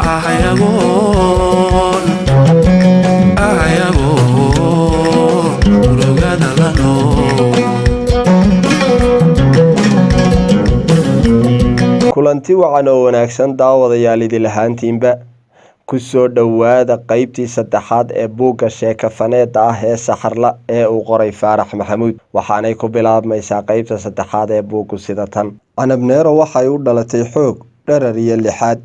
ayagoon urugada la nool. kulanti wacan oo wanaagsan daawadayaal idil ahaantiinba ku soo dhowaada qaybtii saddexaad ee buugga sheekafaneedda ah ee saxarla ee uu qoray Faarax Maxamuud. waxaanay ku bilaabmaysaa qaybta saddexaad ee buuggu sida tan. Canabneero waxay u dhalatay xoog, dharar iyo lixaad.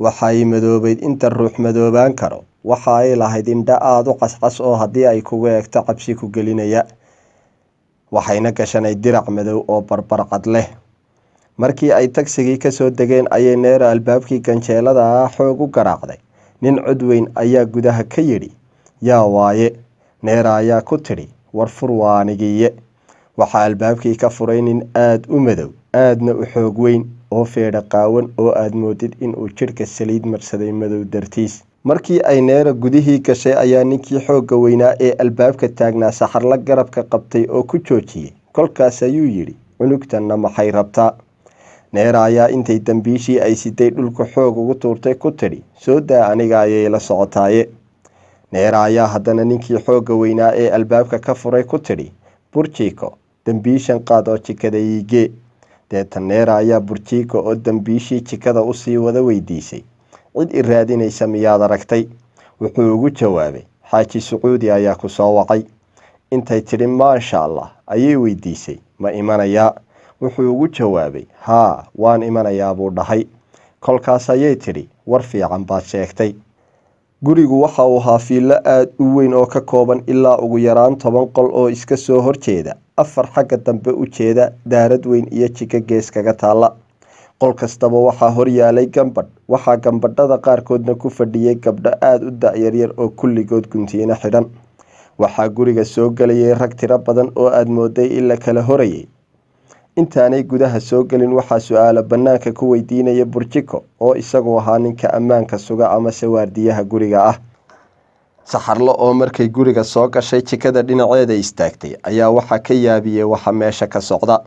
waxay madoobayd inta ruux madoobaan karo. waxa ay lahayd indha aad u cascas oo haddii ay kugu eegto cabsi ku gelinaya. waxayna gashanay dirac madow oo barbarcad leh. markii ay tagsigii ka soo degeen ayay Neera albaabkii ganjeelada ah xoog u garaacday. nin cod weyn ayaa gudaha ka yidhi, yaa waaye? Neera ayaa ku tidhi, war fur waa anigiiye. waxaa albaabkii ka furay nin aad u madow, aadna u xoog weyn oo feedha qaawan oo aad moodid inuu jidhka saliid marsaday madow dartiis. markii ay Neera gudihii gashay ayaa ninkii xoogga weynaa ee albaabka taagnaa saxarla garabka qabtay oo ku joojiyey. kolkaas ayuu yidhi, cunugtanna maxay rabtaa? Neera ayaa intay dambiishii ay siday dhulka xoog ugu tuurtay ku tidhi, soo daa aniga ayay la socotaaye. Neera ayaa haddana ninkii xoogga weynaa ee albaabka ka furay ku tidhi, burjiiko, dambiishan qaad oo jikada iigee. deetan Neera ayaa burjiiko oo dambiishii jikada usii wada weydiisay, cid i raadinaysa miyaad aragtay? wuxuu ugu jawaabay, xaaji Sacuudi ayaa ku soo wacay. intay tidhi maasha allah ayay weydiisay, ma imanayaa? wuxuu ugu jawaabay, haa waan imanayaa buu dhahay. kolkaas ayay tidhi, war fiican baad sheegtay. gurigu waxa uu ahaa fiilo aad u weyn oo ka kooban ilaa ugu yaraan 10 qol oo iska soo horjeeda, 4 xagga dambe u jeeda, daarad weyn iyo jiko gees kaga taalla. qol kastaba waxaa hor yaalay gambadh. waxaa gambadhada qaarkoodna ku fadhiyay gabdho aad u da'yaryar oo kulligood guntiina xidhan. waxaa guriga soo gelayay rag tiro badan oo aad mooday in la kala horayay. intaanay gudaha soo gelin waxaa su-aalo bannaanka ku weydiinaya burjiko oo isagu ahaa ninka ammaanka suga ama sawaardiyaha guriga ah. saxarlo oo markay guriga soo gashay jikada dhinaceeda istaagtay ayaa waxaa ka yaabiyey waxa meesha ka socda.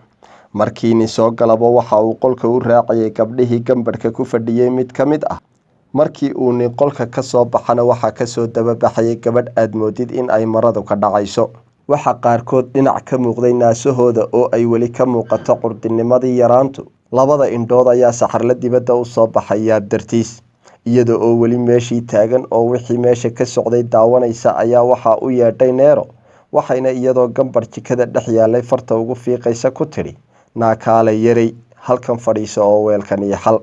markii nin soo galaba waxa uu qolka u raacayay gabdhihii gambadhka ku fadhiyey mid ka mid ah. markii uu nin qolka ka soo baxana waxaa kasoo dababaxayay gabadh aad moodid in ay maradu ka dhacayso. waxaa qaarkood dhinac ka muuqday naasahooda oo ay weli ka muuqato curdinimadii yaraantu. labada indhood ayaa saxarla dibadda u soo baxay yaab dartiis. iyada oo weli meeshii taagan oo wixii meesha ka socday daawanaysa ayaa waxaa u yeedhay Neero. waxayna iyadoo gambadh jikada dhex yaalay farta ugu fiiqaysa ku tidhi, naakaale yarey, halkan fadhiiso oo weelkan iyo xal.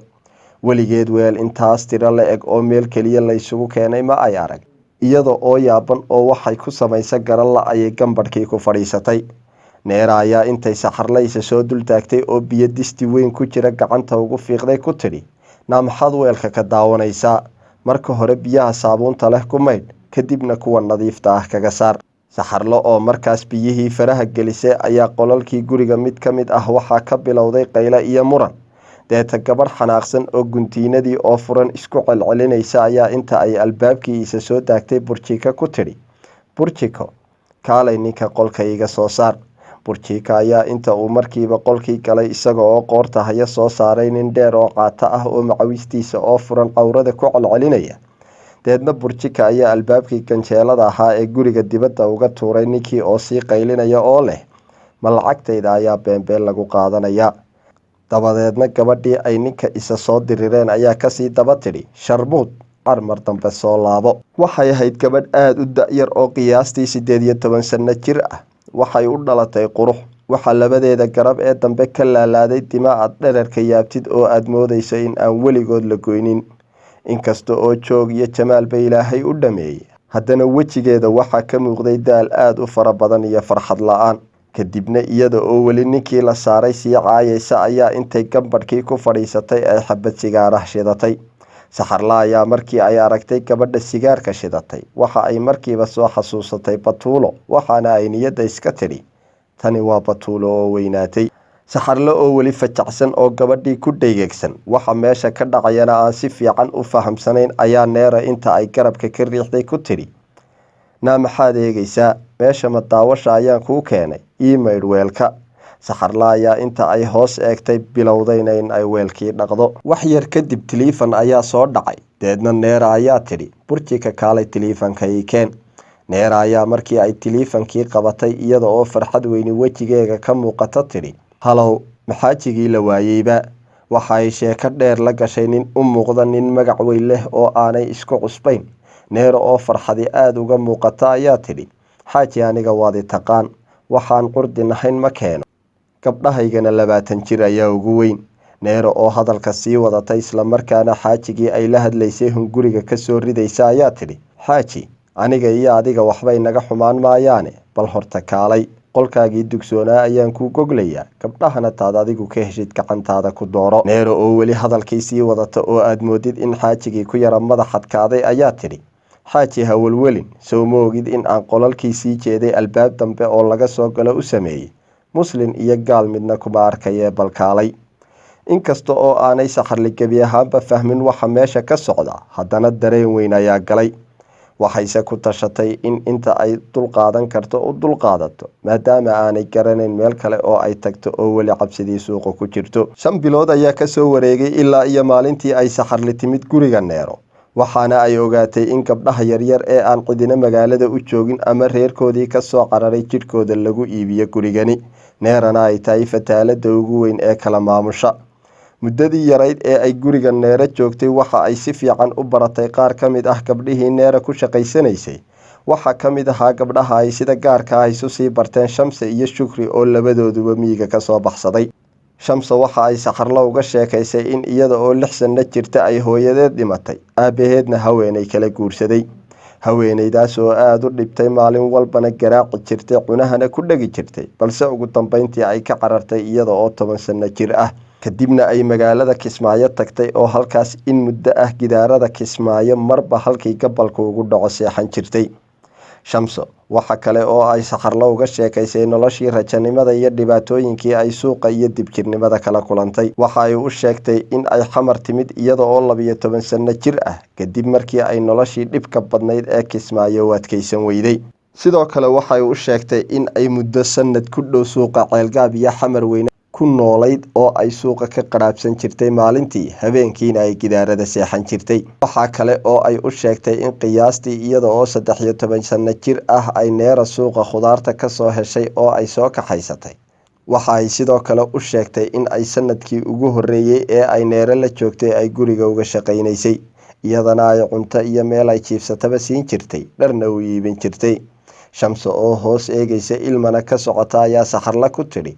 weligeed weel intaas tiro la eg oo meel keliya laysugu keenay ma ay arag. iyada oo yaaban oo waxay ku samaysa garan la ayay gambadhkii ku fadhiisatay. Neera ayaa intay saxarlaysa soo dul taagtay oo biyo disti weyn ku jira gacanta ugu fiiqday ku tidhi, maxaad weelka ka daawanaysaa? marka hore biyaha saabuunta leh ku maydh, kadibna kuwa nadiifta ah kaga saar. saxarlo oo markaas biyihii faraha gelisay ayaa qolalkii guriga mid ka mid ah waxaa ka bilowday qaylo iyo muran. deeta gabadh xanaaqsan oo guntiinadii oo furan isku celcelinaysa ayaa inta ay albaabkii isa soo taagtay burjiko ku tidhi, burjiko, kaalay ninka qolka iga soo saar. burjiko ayaa inta uu markiiba qolkii galay isaga oo qoorta haya soo saaray nin dheer oo qaata ah oo macawistiisa oo furan qowrada ku celcelinaya. deedna burjiko ayaa albaabkii ganjeelada ahaa ee guriga dibadda uga tuuray ninkii oo sii qaylinaya oo leh, ma lacagtayda ayaa beenbeen lagu qaadanayaa. dabadeedna gabadhii ay ninka isa soo dirireen ayaa kasii daba tidhi, sharmuud, carmar dambe soo laabo. waxay ahayd gabadh aad u da'yar oo qiyaastii 18 sanno jir ah. waxay u dhalatay qurux. waxaa labadeeda garab ee dambe ka laalaaday dima aad dherarka yaabtid oo aad moodayso in aan weligood la goynin. inkasta oo joog iyo jamaalba ilaahay u dhameeyey, haddana wejigeeda waxaa ka muuqday daal aad u fara badan iyo farxad la-aan. kadibna iyada oo weli ninkii la saaray sii caayaysa ayaa intay gambadhkii ku fadhiisatay ay xabad sigaarah shidatay. saxarla ayaa markii ay aragtay gabadha sigaarka shidatay waxa ay markiiba soo xasuusatay Batuulo, waxaana ay niyadda iska tidhi, tani waa Batuulo oo weynaatay. saxarla oo weli fajacsan oo gabadhii ku dhegegsan waxa meesha ka dhacayana aan si fiican u fahamsanayn ayaa Neera inta ay garabka ka riixday ku tidhi, maxaad eegaysaa? meesha ma daawasha ayaan kuu keenay, ii maydh weelka. saxarla ayaa inta ay hoos eegtay bilowdayna in ay weelkii dhaqdo. wax yar kadib taleefan ayaa soo dhacay. deedna Neera ayaa tidhi burjika kaalay taleefanka ii keen. Neera ayaa markii ay taleefankii qabatay iyada oo farxad weyni wejigeega ka muuqata tidhi halow maxaajigii la waayeyba. Waxa ay sheeko dheer la gashay nin u muuqda nin magac weyn leh oo aanay isku cusbayn. Neera oo farxadi aad uga muuqata ayaa tidhi xaaji aniga waad i taqaan, waxaan qurdi nahayn ma keeno, gabdhahaygana 20 jir ayaa ugu weyn. Neera oo hadalka sii wadatay isla markaana xaajigii ay la hadlaysay hunguriga ka soo ridaysa ayaa tidhi xaaji aniga iyo adiga waxbay naga xumaan maayaane bal horta kaalay, qolkaagii dugsoonaa ayaan kuu goglayaa, gabdhahana taad adigu ka heshid gacantaada ku dooro. Neera oo weli hadalkii sii wadata oo aad moodid in xaajigii ku yara madax adkaaday ayaa tidhi xaaji ha welwelin, sow ma ogid in aan qolalkii sii jeeday albaab dambe oo laga soo galo u sameeyey, muslin iyo gaal midna kuma arkayee bal kaalay. Inkasta oo aanay saxarli gebi ahaanba fahmin waxa meesha ka socda, haddana dareen weyn ayaa galay. Waxayse ku tashatay in inta ay dulqaadan karto u dulqaadato, maadaama aanay garanayn meel kale oo ay tagto oo weli cabsidii suuqa ku jirto. 5 bilood ayaa ka soo wareegay ilaa iyo maalintii ay saxarli timid guriga Neero, waxaana ay ogaatay in gabdhaha yaryar ee aan cidina magaalada u joogin ama reerkoodii ka soo cararay jidhkooda lagu iibiyo gurigani. Neerana ay tahay fataalada ugu weyn ee kala maamusha. Muddadii yarayd ee ay guriga Neera joogtay waxa ay si fiican u baratay qaar ka mid ah gabdhihii Neera ku shaqaysanaysay. Waxa ka mid ahaa gabdhaha ay sida gaarka ah isu sii barteen Shamse iyo Shukri oo labadooduba miyiga ka soo baxsaday. Shamse waxa ay saxarla uga sheekaysay in iyada oo 6 sano jirta ay hooyadeed dhimatay, aabaheedna haweenay kala guursaday. Haweenaydaas oo aad u dhibtay maalin walbana garaaci jirtay, cunahana ku dhagi jirtay, balse ugu dambeyntii ay ka carartay iyada oo 10 sano jir ah. Kadibna ay magaalada Kismaayo tagtay oo halkaas in muddo ah gidaarada Kismaayo marba halkii gabalka ugu dhaco seexan jirtay. Shamse waxa kale oo ay saxarla uga sheekaysay noloshii rajanimada iyo dhibaatooyinkii ay suuqa iyo dibjirnimada kala kulantay. Waxa ay u sheegtay in ay xamar timid iyada oo 12 sano jir ah, kadib markii ay noloshii dhibka badnayd ee Kismaayo u adkaysan weyday. Sidoo kale waxa ay u sheegtay in ay muddo sanad ku dhow suuqa Ceelgaab iyo Xamar Weyne ku noolayd oo ay suuqa ka qaraabsan jirtay maalintii, habeenkiina ay gidaarada seexan jirtay. Waxa kale oo ay u sheegtay in qiyaastii iyada oo 13 sano jir ah ay Neera suuqa khudaarta ka soo heshay oo ay soo kaxaysatay. Waxa ay sidoo kale u sheegtay in ay sanadkii ugu horeeyay ee ay Neera la joogtay ay guriga uga shaqaynaysay, iyadana ay cunto iyo meel ay jiifsataba siin jirtay, dharna u iibin jirtay. Shamse oo hoos eegaysa ilmana ka socota ayaa saxarla ku tidhi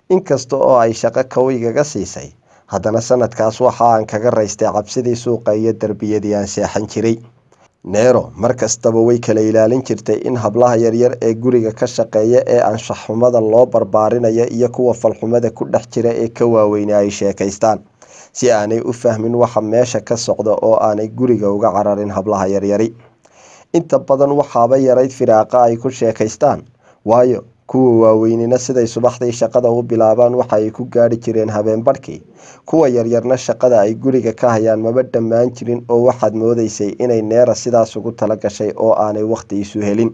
inkasta oo ay shaqo kawigaga siisay, haddana sanadkaas waxa aan kaga raystay cabsidii suuqa iyo darbiyadii aan seexan jiray. Neero markastaba way kala ilaalin jirtay in hablaha yaryar ee guriga ka shaqeeya ee anshax xumada loo barbaarinaya iyo kuwa falxumada ku dhex jira ee ka waaweyn ay sheekaystaan, si aanay u fahmin waxa meesha ka socda oo aanay guriga uga cararin hablaha yaryari. Inta badan waxaaba yarayd firaaqa ay ku sheekaystaan, waayo kuwa waaweynina siday subaxdii shaqada u bilaabaan waxa ay ku gaari jireen habeen barkii. Kuwa yaryarna shaqada ay guriga ka hayaan maba dhammaan jirin oo waxaad moodaysay inay Neera sidaas ugu tala gashay oo aanay waqti isu helin.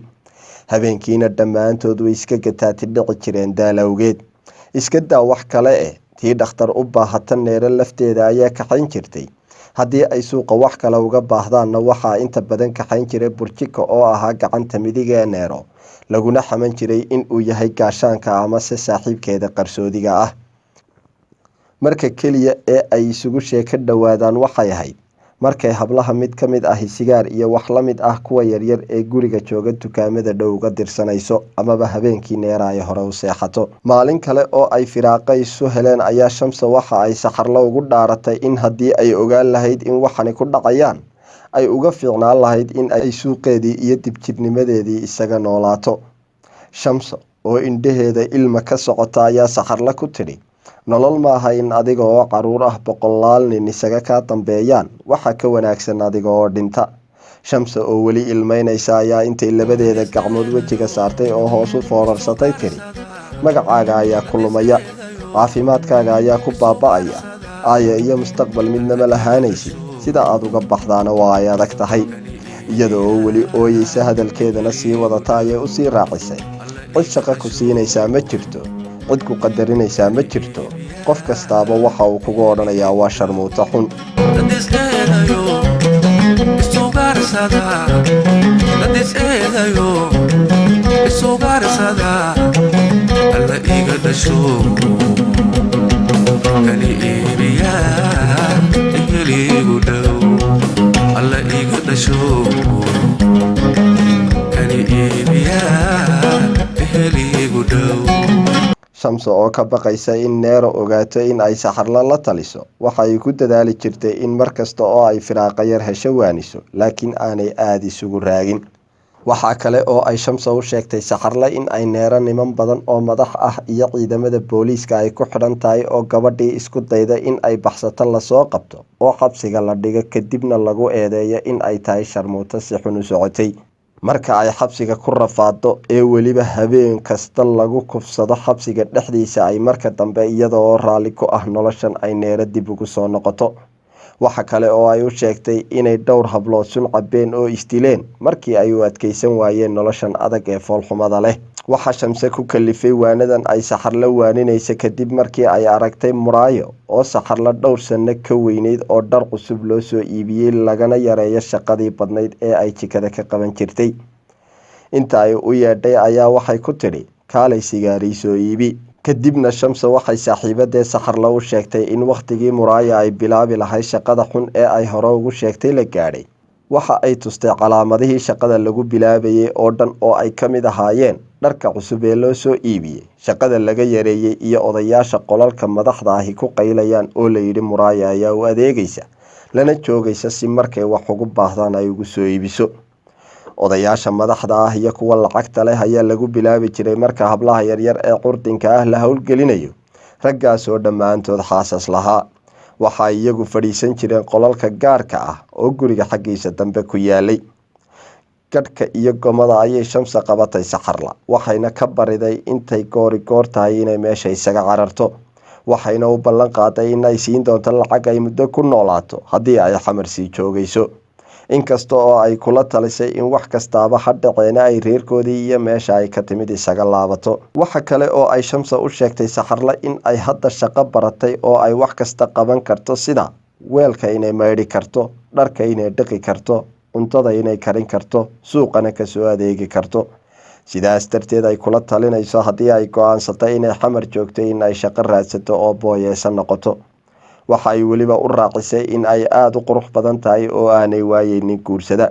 Habeenkiina dhammaantood way iska gataati dhici jireen daalowgeed. Iska daa wax kale tii dhakhtar u baahata Neera lafteeda ayaa kaxayn jirtay. Haddii ay suuqa wax kale uga baahdaanna waxaa inta badan kaxayn jiray burjika oo ahaa gacanta midiga ee Neero, laguna xaman jiray in uu yahay gaashaanka ama se saaxiibkeeda qarsoodiga ah. Marka keliya ee ay isugu sheeko dhawaadaan waxay ahayd markay hablaha mid ka mid ah sigaar iyo wax la mid ah kuwa yaryar ee guriga jooga dukaamada dhow uga dirsanayso amaba habeenkii Neera ay hore u seexato. Maalin kale oo ay firaaqa isu heleen ayaa Shamse waxa ay saxarla ugu dhaaratay in haddii ay ogaan lahayd in waxani ku dhacayaan ay uga fiicnaan lahayd in ay suuqeedii iyo dibjirnimadeedii isaga noolaato. Shamse oo indhaheeda ilma ka socota ayaa saxarla ku tidhi nolol maaha in adiga oo caruur ah 100 nin isaga ka dambeeyaan, waxa ka wanaagsan adiga oo dhinta. Shamse oo weli ilmeynaysa ayaa intay labadeeda gacmood wejiga saartay oo hoos u foorarsatay tidhi magacaaga ayaa ku lumaya, caafimaadkaaga ayaa ku baaba'aya, aaya iyo mustaqbal midnama lahaanaysid, sida aad uga baxdaana waa ay adag tahay. Iyada oo weli ooyeysa hadalkeedana sii wadata ayay u sii raacisay cid shaqo ku siinaysaa ma jirto, cid ku qadarinaysaa ma jirto, qof kastaaba waxa uu kugu odhanayaa waa sharmuuto xun. dhayo isugarsada alla iga dhasho kani iibiya eheligu dhow alla iga dhasho kani iibiya eheligu dhow. Shamso oo ka baqaysa in Neero ogaato in ay Saxarla la taliso waxay ku dadaali jirtay in markasta oo ay firaaqa yar hesho waaniso laakiin aanay aad isugu raagin. Waxa kale oo ay Shamso u sheegtay Saxarla in ay Neero niman badan oo madax ah iyo ciidamada booliiska ay ku xidhan tahay oo gabadhii isku dayda in ay baxsato la soo qabto oo xabsiga la dhigo kadibna lagu eedeeyo in ay tahay sharmuuto si xun u socotay. Marka ay xabsiga ku rafaado ee weliba habeen kasta lagu kufsado xabsiga dhexdiisa ay marka dambe iyadoo raali ku ah noloshan ay Neero dib ugu soo noqoto. Waxa kale oo ay u sheegtay inay dhowr hablood sun cabeen oo istileen markii ay u adkeysan waayeen noloshan adag ee foolxumada leh. Waxa Shamse ku kalifay waanadan ay Saxarla waaninaysa kadib markii ay aragtay Muraayo oo Saxarla dhowr sano ka weyneyd oo dhar cusub loo soo iibiyey lagana yareeyo shaqadii badnayd ee ay jikada ka qaban jirtay. Inta ay u yeedhay ayaa waxay ku tiri kaalay sigaari soo iibi. Kadibna Shamse waxay saaxiibadee Saxarla u sheegtay in waqtigii Muraayo ay bilaabi lahayd shaqada xun ee ay hore ugu sheegtay la gaadhay. Waxa ay tustay calaamadihii shaqada lagu bilaabayay oo dhan oo ay ka mid ahaayeen dharka cusub ee loo soo iibiyey, shaqada laga yareeyay iyo odayaasha qolalka madaxda ahi ku qaylayaan oo la yidhi Muraayo ayaa u adeegaysa lana joogaysa si markay wax ugu baahdaan ay ugu soo iibiso. Odayaasha madaxda ah iyo kuwa lacagta leh ayaa lagu bilaabi jiray marka hablaha yaryar ee qurdinka ah la howlgelinayo, raggaas oo dhammaantood xaasas lahaa. Waxa ay iyagu fadhiisan jireen qolalka gaarka ah oo guriga xaggiisa dambe ku yaalay. Gadhka iyo gomada ayay Shamse qabatay Saxarla waxayna ka bariday intay goor tahay inay meesha isaga cararto. Waxayna u ballan qaaday in ay siin doonto lacag ay muddo ku noolaato haddii ay xamar sii joogayso. Inkasta oo ay kula talisay in wax kastaaba ha dhaceena ay reerkoodii iyo meesha ay ka timid isaga laabato. Waxa kale oo ay Shamse u sheegtay Saxarla in ay hadda shaqo baratay oo ay wax kasta qaban karto sida weelka inay maydhi karto, dharka inay dhaqi karto, cuntada inay karin karto, suuqana ka soo adeegi karto. Sidaas darteed ay kula talinayso haddii ay go'aansato inay xamar joogto in ay shaqo raadsato oo booyeysan noqoto. Waxa ay weliba u raacisay in ay aad u qurux badan tahay oo aanay waayeynin guursada.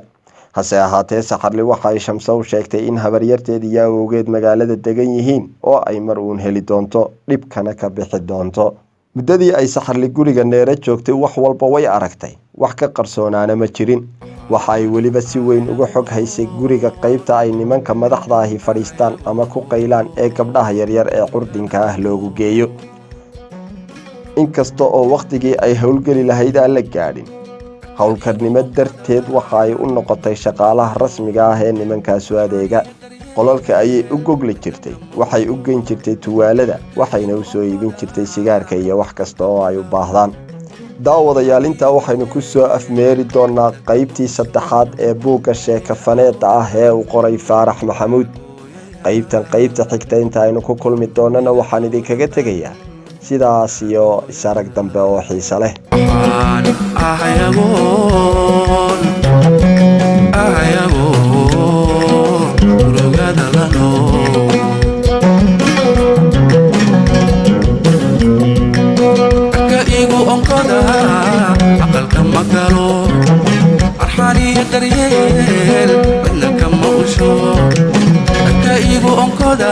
Hase ahaatee Saxarli waxa ay Shamse u sheegtay in habaryarteed iyo awowgeed magaalada degan yihiin oo ay mar uun heli doonto dhibkana ka bixi doonto. Muddadii ay Saxarli guriga Neero joogtay wax walba way aragtay, wax ka qarsoonaana ma jirin. Waxa ay weliba si weyn uga xog haysay guriga qaybta ay nimanka madaxda ahi fadhiistaan ama ku qaylaan ee gabdhaha yaryar ee qurdinka ah loogu geeyo. Inkasta oo waqtigii ay howlgeli lahayd aan la gaadhin, howlkarnimo darteed waxa ay u noqotay shaqaalaha rasmiga ah ee nimankaasu adeega. Qolalka ayay u gogli jirtay, waxay u geyn jirtay tuwaalada, waxayna u soo iibin jirtay sigaarka iyo wax kasta oo ay u baahdaan. Daawadayaal intaa waxaynu ku soo afmeeri doonaa qaybtii saddexaad ee buugga sheekafaneedda ah ee uu qoray Faarax Maxamuud. qaybta xigta inta aynu ku kulmi doonana waxaan idinkaga tegayaa sidaas iyo isarag dambe oo xiiso leh. daryeel badna kama usho. Ka igu onkooda